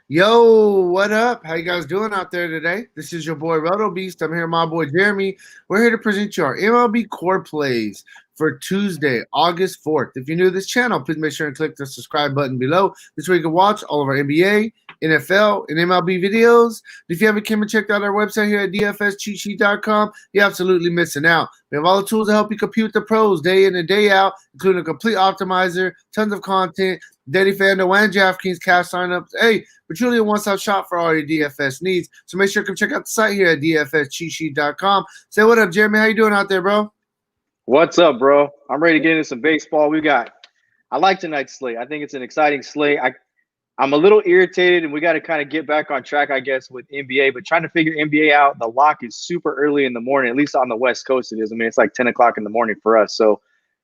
Yo, what up? How you guys doing out there today? This is your boy Rotobeast. I'm here with my boy Jeremy. We're here to present you our MLB Core Plays for Tuesday, August 4th. If you're new to this channel, please make sure and click the subscribe button below. This way you can watch all of our NBA, NFL, and MLB videos. If you haven't came and checked out our website here at DFSCheatSheet.com, you're absolutely missing out. We have all the tools to help you compete with the pros day in and day out, including a complete optimizer, tons of content, daily FanDuel and Draftkings cash signups. Hey, we're truly a one-stop shop for all your DFS needs. So make sure to come check out the site here at DFSCheatSheet.com. Say what up, Jeremy. How you doing out there, bro? What's up, bro? I'm ready to get into some baseball. I like tonight's slate. I think it's an exciting slate. I'm a little irritated, and we got to kind of get back on track, I guess, with NBA. But trying to figure NBA out, the lock is super early in the morning, at least on the West Coast it is. I mean, it's like 10 o'clock in the morning for us. So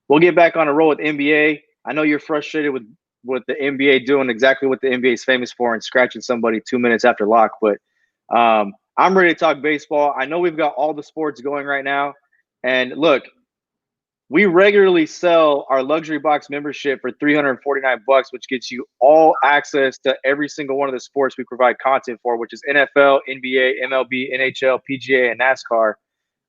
we'll get back on a roll with NBA. I know you're frustrated with the NBA doing exactly what the NBA is famous for and scratching somebody 2 minutes after lock. But I'm ready to talk baseball. I know we've got all the sports going right now. And look, we regularly sell our luxury box membership for $349, which gets you all access to every single one of the sports we provide content for, which is NFL, NBA, MLB, NHL, PGA, and NASCAR.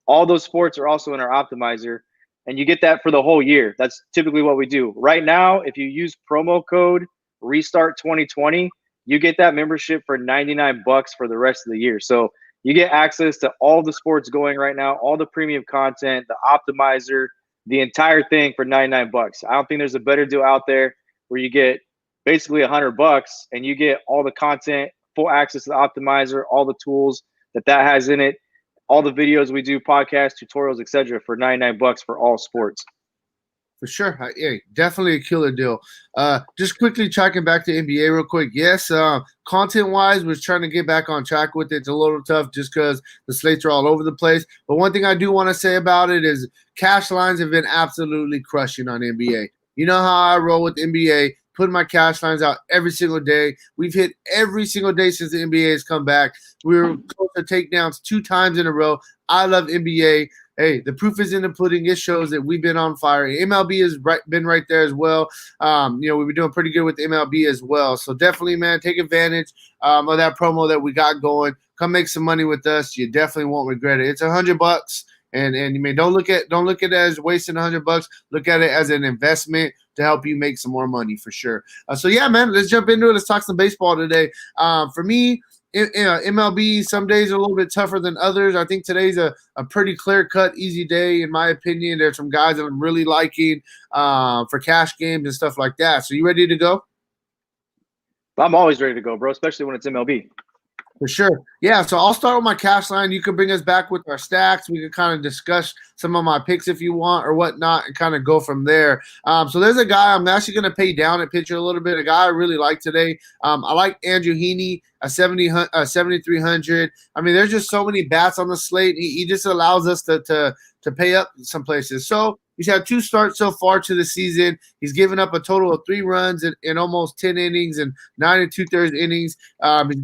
All those sports are also in our optimizer, and you get that for the whole year. That's typically what we do. Right now, if you use promo code RESTART2020, you get that membership for $99 for the rest of the year. So you get access to all the sports going right now, all the premium content, the optimizer, the entire thing for $99. I don't think there's a better deal out there where you get basically $100 and you get all the content, full access to the optimizer, all the tools that has in it, all the videos we do, podcasts, tutorials, etc. for $99 for all sports. For sure. Yeah, definitely a killer deal. Just quickly tracking back to NBA real quick. Yes, content-wise, we're trying to get back on track with it. It's a little tough just because the slates are all over the place. But one thing I do want to say about it is cash lines have been absolutely crushing on NBA. You know how I roll with NBA, putting my cash lines out every single day. We've hit every single day since the NBA has come back. We were close to takedowns 2 times in a row. I love NBA. Hey, the proof is in the pudding. It shows that we've been on fire. MLB has been right there as well. We've been doing pretty good with MLB as well. So definitely, man, take advantage of that promo that we got going. Come make some money with us. You definitely won't regret it. It's $100, and you mean don't look at it as wasting $100. Look at it as an investment to help you make some more money for sure. So yeah, man, let's jump into it. Let's talk some baseball today. For me, MLB some days are a little bit tougher than others. I think today's a pretty clear-cut, easy day, in my opinion. There's some guys that I'm really liking for cash games and stuff like that. So you ready to go? I'm always ready to go, bro, especially when it's MLB. For sure. Yeah, so I'll start with my cash line. You can bring us back with our stacks. We can kind of discuss some of my picks if you want or whatnot and kind of go from there. So there's a guy I'm actually going to pay down at pitcher a little bit, a guy I really like today. I like Andrew Heaney, a 7,300. I mean, there's just so many bats on the slate. He just allows us to pay up some places. So he's had 2 starts so far to the season. He's given up a total of 3 runs in almost 10 innings and 9 2/3 innings.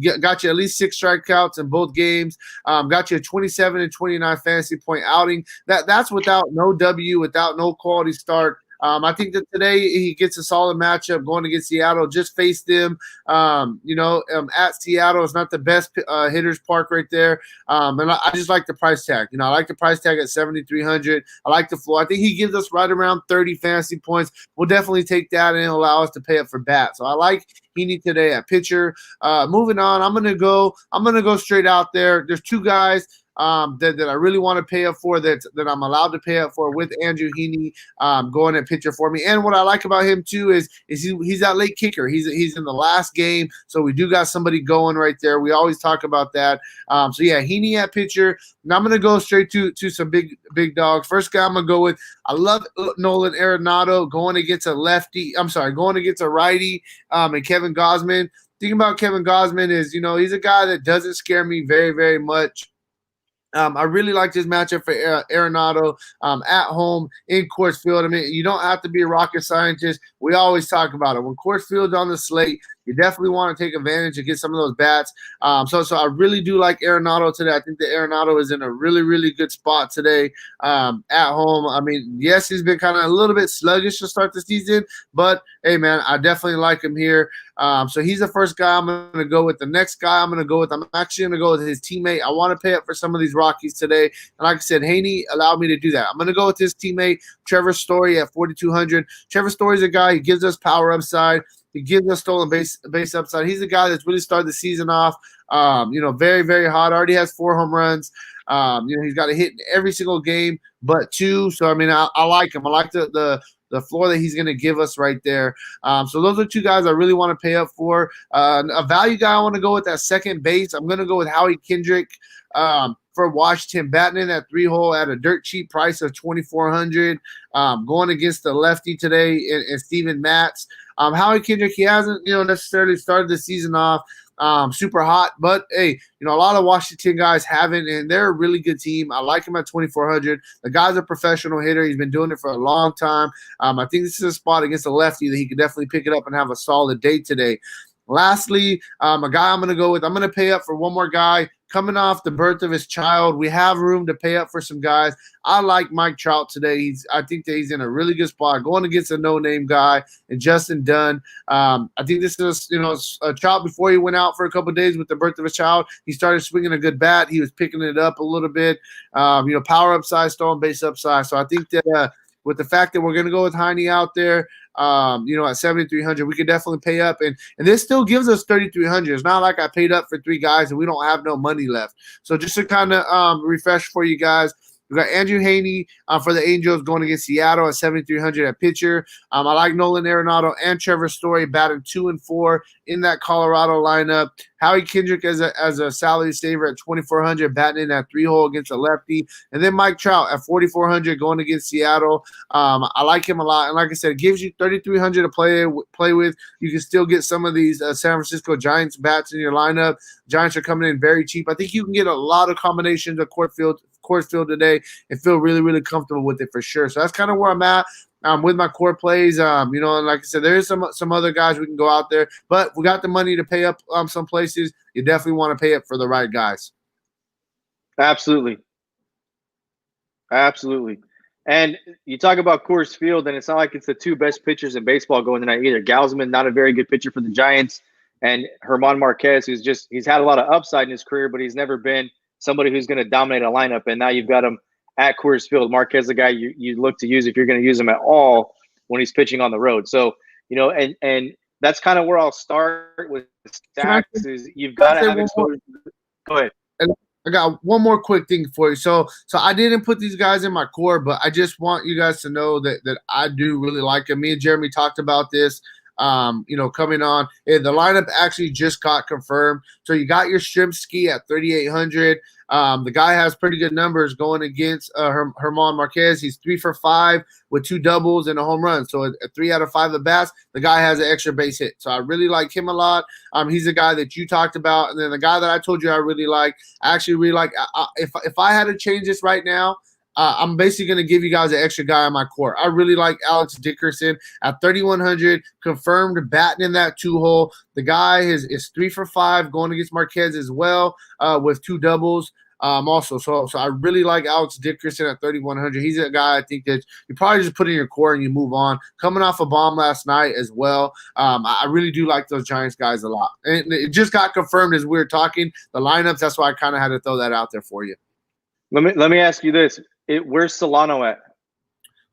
He got you at least 6 strikeouts in both games. Got you a 27 and 29 fantasy point outing. That's without no W, without no quality start. I think that today he gets a solid matchup going against Seattle. Just faced them, at Seattle. It's not the best hitters park right there. And I just like the price tag. I like the price tag at 7,300. I like the floor. I think he gives us right around 30 fantasy points. We'll definitely take that and allow us to pay up for bat. So I like Heaney today at pitcher. Moving on, I'm gonna go straight out there. There's 2 guys that I really want to pay up for that I'm allowed to pay up for with Andrew Heaney going at pitcher for me. And what I like about him too is he's that late kicker. He's in the last game, so we do got somebody going right there. We always talk about that. So yeah, Heaney at pitcher. Now I'm gonna go straight to some big dogs. First guy I'm gonna go with. I love Nolan Arenado going against a righty, and Kevin Gausman. Thing about Kevin Gausman is, he's a guy that doesn't scare me very, very much. I really like this matchup for Arenado at home in Coors Field. I mean, you don't have to be a rocket scientist. We always talk about it. When Coors Field's on the slate, you definitely want to take advantage and get some of those bats. So I really do like Arenado today. I think that Arenado is in a really, really good spot today at home. I mean, yes, he's been kind of a little bit sluggish to start the season, but hey, man, I definitely like him here. So he's the first guy I'm going to go with. The next guy I'm actually going to go with his teammate. I want to pay up for some of these Rockies today. And like I said, Heaney allowed me to do that. I'm going to go with his teammate, Trevor Story, at 4,200. Trevor Story's a guy. He gives us power upside. He gives us stolen base upside. He's a guy that's really started the season off, very, very hot. Already has 4 home runs. He's got a hit in every single game but 2. So, I mean, I like him. I like the floor that he's going to give us right there. So those are 2 guys I really want to pay up for. A value guy I want to go with at second base. I'm going to go with Howie Kendrick for Washington, batting in that 3-hole at a dirt cheap price of $2,400, going against the lefty today and Steven Matz. Howie Kendrick, he hasn't necessarily started the season off super hot, but hey, a lot of Washington guys haven't, and they're a really good team. I like him at 2,400. The guy's a professional hitter. He's been doing it for a long time. I think this is a spot against a lefty that he could definitely pick it up and have a solid day today. Lastly, a guy I'm going to go with, I'm going to pay up for one more guy. Coming off the birth of his child, we have room to pay up for some guys. I like Mike Trout today. I think that he's in a really good spot, going against a no-name guy and Justin Dunn. I think this is, a Trout before he went out for a couple of days with the birth of his child. He started swinging a good bat. He was picking it up a little bit. Power upside, stolen base upside. So I think that with the fact that we're going to go with Heaney out there, at 7,300, we could definitely pay up, and this still gives us 3,300. It's not like I paid up for 3 guys and we don't have no money left. So just to kind of refresh for you guys, we got Andrew Heaney for the Angels going against Seattle at 7,300 at pitcher. I like Nolan Arenado and Trevor Story batting 2 and 4 in that Colorado lineup. Howie Kendrick as a salary saver at 2,400, batting in that 3-hole against a lefty. And then Mike Trout at 4,400 going against Seattle. I like him a lot. And like I said, it gives you 3,300 to play with. You can still get some of these San Francisco Giants bats in your lineup. Giants are coming in very cheap. I think you can get a lot of combinations of course field today and feel really, really comfortable with it for sure. So that's kind of where I'm at with my core plays. And like I said, there's some other guys we can go out there, but we got the money to pay up some places. You definitely want to pay up for the right guys. Absolutely. And you talk about Coors Field, and it's not like it's the 2 best pitchers in baseball going tonight either. Gausman, not a very good pitcher for the Giants, and German Marquez, he's had a lot of upside in his career, but he's never been somebody who's going to dominate a lineup. And now you've got him at Coors Field. Marquez, the guy you look to use if you're going to use him at all when he's pitching on the road. So, and that's kind of where I'll start with stacks is you've got to have exposure. Go ahead. I got one more quick thing for you. So I didn't put these guys in my core, but I just want you guys to know that I do really like them. Me and Jeremy talked about this. Coming on. And the lineup actually just got confirmed. So you got your Strzemski at 3,800. The guy has pretty good numbers going against German Marquez. He's 3 for 5 with 2 doubles and a home run. So at 3 out of 5 at bats, the guy has an extra base hit. So I really like him a lot. He's a guy that you talked about. And then the guy that I told you I really like, I actually really like. If I had to change this right now, I'm basically going to give you guys an extra guy on my core. I really like Alex Dickerson at 3,100, confirmed batting in that 2-hole. The guy is 3 for 5 going against Marquez as well with 2 doubles. Also, so I really like Alex Dickerson at 3,100. He's a guy I think that you probably just put in your core and you move on. Coming off a bomb last night as well. I really do like those Giants guys a lot. And it just got confirmed as we were talking the lineups. That's why I kind of had to throw that out there for you. Let me ask you this. Where's Solano at?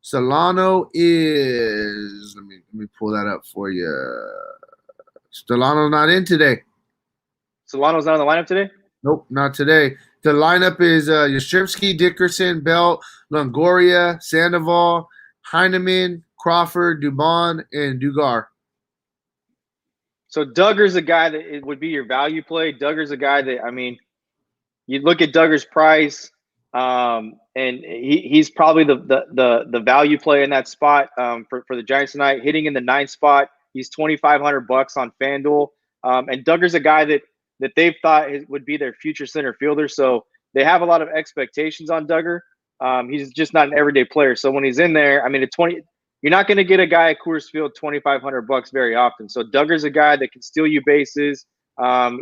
Solano is – let me pull that up for you. Solano's not in today. Solano's not in the lineup today? Nope, not today. The lineup is Yastrzemski, Dickerson, Belt, Longoria, Sandoval, Heineman, Crawford, Dubon, and Dugar. So Duggar's a guy that it would be your value play. Duggar's a guy that, I mean, you look at Duggar's price – and he's probably the value play in that spot for the Giants tonight. Hitting in the 9th spot, he's $2,500 on FanDuel. And Duggar's a guy that they've thought would be their future center fielder, so they have a lot of expectations on Duggar. He's just not an everyday player. So when he's in there, I mean, you're not going to get a guy at Coors Field $2,500 very often. So Duggar's a guy that can steal you bases.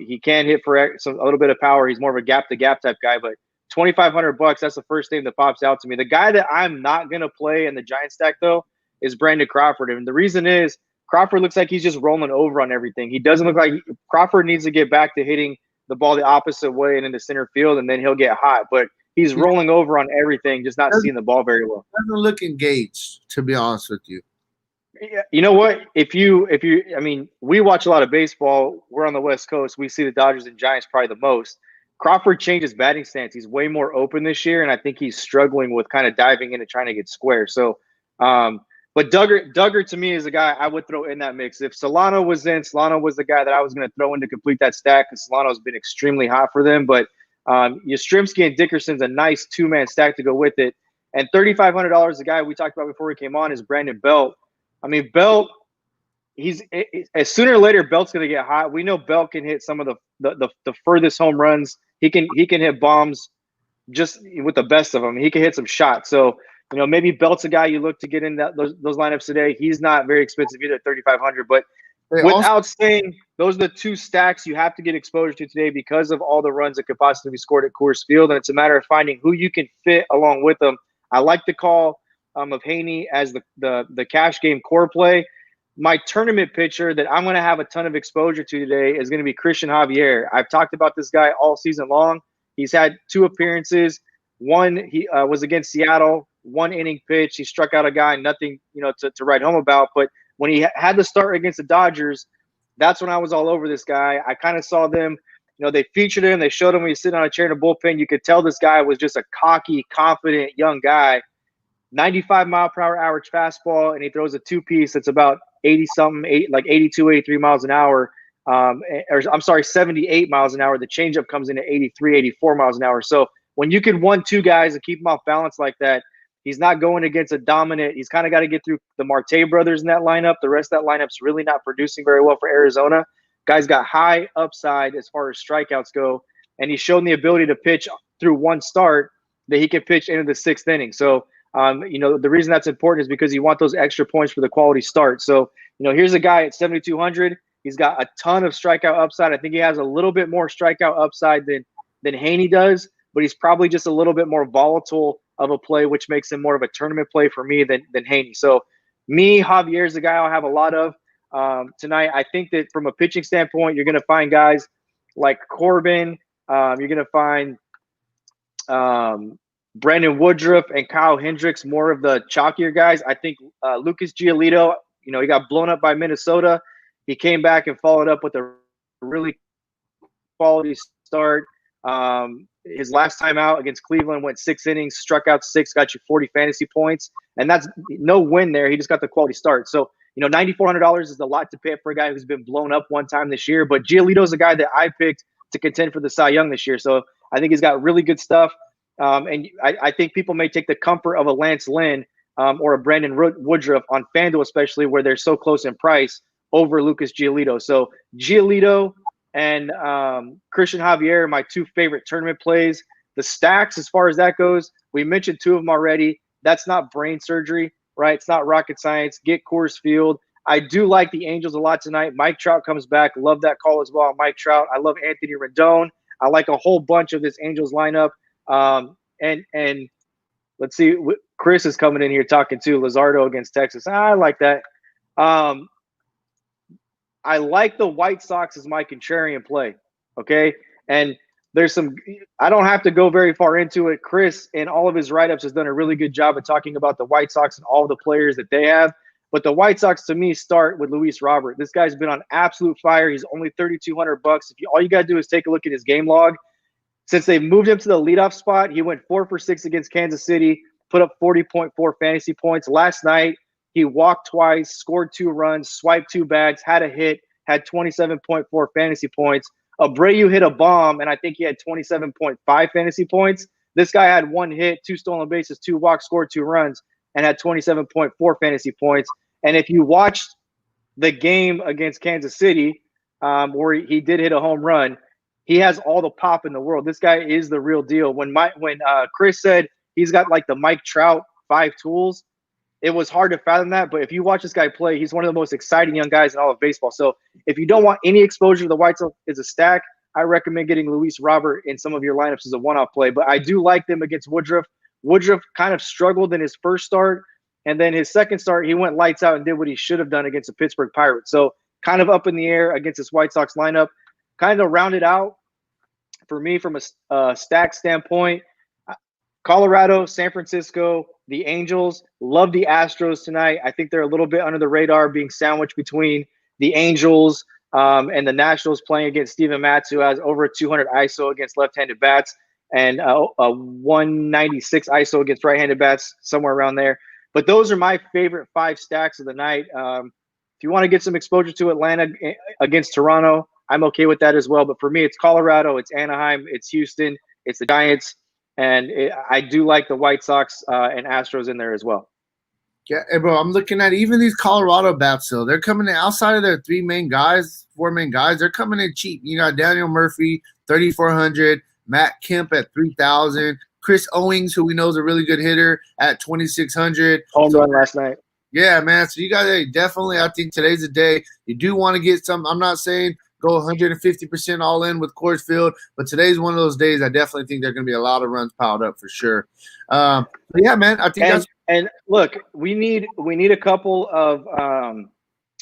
He can hit for a little bit of power. He's more of a gap-to-gap type guy, but $2,500, that's the first name that pops out to me. The guy that I'm not going to play in the Giants stack, though, is Brandon Crawford. And the reason is Crawford looks like he's just rolling over on everything. He doesn't look like – Crawford needs to get back to hitting the ball the opposite way and into center field, and then he'll get hot. But he's rolling over on everything, just not seeing the ball very well. Doesn't look engaged, to be honest with you. You know what? I mean, we watch a lot of baseball. We're on the West Coast. We see the Dodgers and Giants probably the most. Crawford changed his batting stance. He's way more open this year, and I think he's struggling with kind of diving in and trying to get square. So, but Duggar to me is a guy I would throw in that mix. If Solano was in, Solano was the guy that I was going to throw in to complete that stack because Solano's been extremely hot for them. But Yastrzemski and Dickerson's a nice two-man stack to go with it. And $3,500, the guy we talked about before he came on, is Brandon Belt. I mean, Belt, as sooner or later, Belt's going to get hot. We know Belt can hit some of the furthest home runs. He can hit bombs just with the best of them. He can hit some shots. So, maybe Belt's a guy you look to get in those lineups today. He's not very expensive either at $3,500. But without saying, those are the two stacks you have to get exposure to today because of all the runs that could possibly be scored at Coors Field. And it's a matter of finding who you can fit along with them. I like the call of Heaney as the cash game core play. My tournament pitcher that I'm going to have a ton of exposure to today is going to be Christian Javier. I've talked about this guy all season long. He's had 2 appearances. One, he was against Seattle, 1 inning pitch. He struck out a guy, nothing, to write home about. But when he had to start against the Dodgers, that's when I was all over this guy. I kind of saw them, they featured him. They showed him when he's sitting on a chair in a bullpen. You could tell this guy was just a cocky, confident young guy. 95-mile-per-hour average fastball, and he throws a 2-piece that's about 80-something, like 82, 83 miles an hour. 78 miles an hour. The changeup comes in at 83, 84 miles an hour. So when you can 1-2 guys and keep them off balance like that, he's not going against a dominant. He's kind of got to get through the Marte brothers in that lineup. The rest of that lineup's really not producing very well for Arizona. Guy's got high upside as far as strikeouts go, and he's shown the ability to pitch through one start that he can pitch into the 6th inning. So, the reason that's important is because you want those extra points for the quality start. So, here's a guy at 7,200. He's got a ton of strikeout upside. I think he has a little bit more strikeout upside than Heaney does, but he's probably just a little bit more volatile of a play, which makes him more of a tournament play for me than Heaney. So, Javier's the guy I'll have a lot of tonight. I think that from a pitching standpoint, you're going to find guys like Corbin. You're going to find Brandon Woodruff and Kyle Hendricks, more of the chalkier guys. I think Lucas Giolito, he got blown up by Minnesota. He came back and followed up with a really quality start. His last time out against Cleveland went 6 innings, struck out 6, got you 40 fantasy points. And that's no win there. He just got the quality start. So, $9,400 is a lot to pay for a guy who's been blown up one time this year. But Giolito's a guy that I picked to contend for the Cy Young this year. So I think he's got really good stuff. And I think people may take the comfort of a Lance Lynn or a Brandon Woodruff on FanDuel, especially where they're so close in price, over Lucas Giolito. So Giolito and Christian Javier are my 2 favorite tournament plays. The stacks, as far as that goes, we mentioned 2 of them already. That's not brain surgery, right? It's not rocket science. Get Coors Field. I do like the Angels a lot tonight. Mike Trout comes back. Love that call as well. Mike Trout. I love Anthony Rendon. I like a whole bunch of this Angels lineup. And let's see, Chris is coming in here talking to Luzardo against Texas. I like that. I like the White Sox as my contrarian play. Okay. And there's I don't have to go very far into it. Chris, in all of his write-ups, has done a really good job of talking about the White Sox and all the players that they have. But the White Sox, to me, start with Louise Robert. This guy's been on absolute fire. He's only $3,200. All you got to do is take a look at his game log. Since they moved him to the leadoff spot, he went 4 for 6 against Kansas City, put up 40.4 fantasy points. Last night, he walked twice, scored 2 runs, swiped 2 bags, had a hit, had 27.4 fantasy points. Abreu hit a bomb, and I think he had 27.5 fantasy points. This guy had 1 hit, 2 stolen bases, 2 walks, scored 2 runs, and had 27.4 fantasy points. And if you watched the game against Kansas City, where he did hit a home run, he has all the pop in the world. This guy is the real deal. When Chris said he's got like the Mike Trout 5 tools, it was hard to fathom that. But if you watch this guy play, he's one of the most exciting young guys in all of baseball. So if you don't want any exposure to the White Sox as a stack, I recommend getting Louise Robert in some of your lineups as a one-off play. But I do like them against Woodruff. Woodruff kind of struggled in his first start, and then his second start, he went lights out and did what he should have done against the Pittsburgh Pirates. So kind of up in the air against this White Sox lineup. Kind of rounded out for me from a stack standpoint. Colorado, San Francisco, the Angels. Love the Astros tonight. I think they're a little bit under the radar, being sandwiched between the Angels and the Nationals, playing against Steven Matz, who has over a 200 ISO against left-handed bats and a 196 ISO against right-handed bats, somewhere around there. But those are my favorite 5 stacks of the night. If you want to get some exposure to Atlanta against Toronto, I'm okay with that as well. But for me, it's Colorado, it's Anaheim, it's Houston, it's the Giants, and I do like the White Sox and Astros in there as well. Yeah, hey, bro, I'm looking at even these Colorado bats, though. They're coming in outside of their 4 main guys. They're coming in cheap. You got Daniel Murphy, 3,400, Matt Kemp at 3,000, Chris Owings, who we know is a really good hitter, at 2,600. Home run last night. Yeah, man. So you guys definitely, I think today's the day. You do want to get some. I'm not saying go 150% all in with Coors Field, but today's one of those days. I definitely think there are going to be a lot of runs piled up for sure. Yeah, man. I think and look, we need a couple of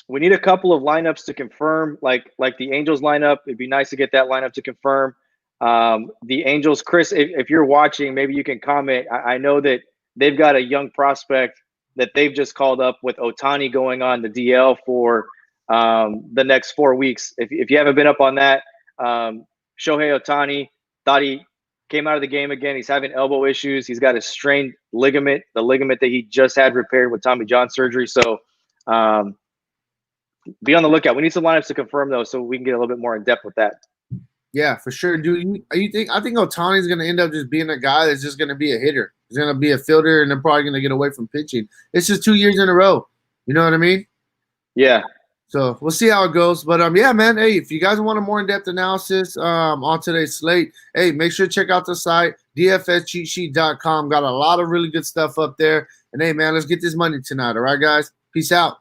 lineups to confirm, like the Angels lineup. It'd be nice to get that lineup to confirm. The Angels, Chris, if you're watching, maybe you can comment. I know that they've got a young prospect that they've just called up with Ohtani going on the DL for the next 4 weeks. If you haven't been up on that, Shohei Ohtani thought he came out of the game again. He's having elbow issues. He's got a strained ligament, the ligament that he just had repaired with Tommy John surgery. So be on the lookout. We need some lineups to confirm those so we can get a little bit more in depth with that. Yeah, for sure. Dude, I think Ohtani's going to end up just being a guy that's just going to be a hitter. He's going to be a fielder, and they're probably going to get away from pitching. It's just 2 years in a row. You know what I mean? Yeah. So we'll see how it goes. But, yeah, man, hey, if you guys want a more in-depth analysis on today's slate, hey, make sure to check out the site, dfscheatsheet.com. Got a lot of really good stuff up there. And, hey, man, let's get this money tonight. All right, guys? Peace out.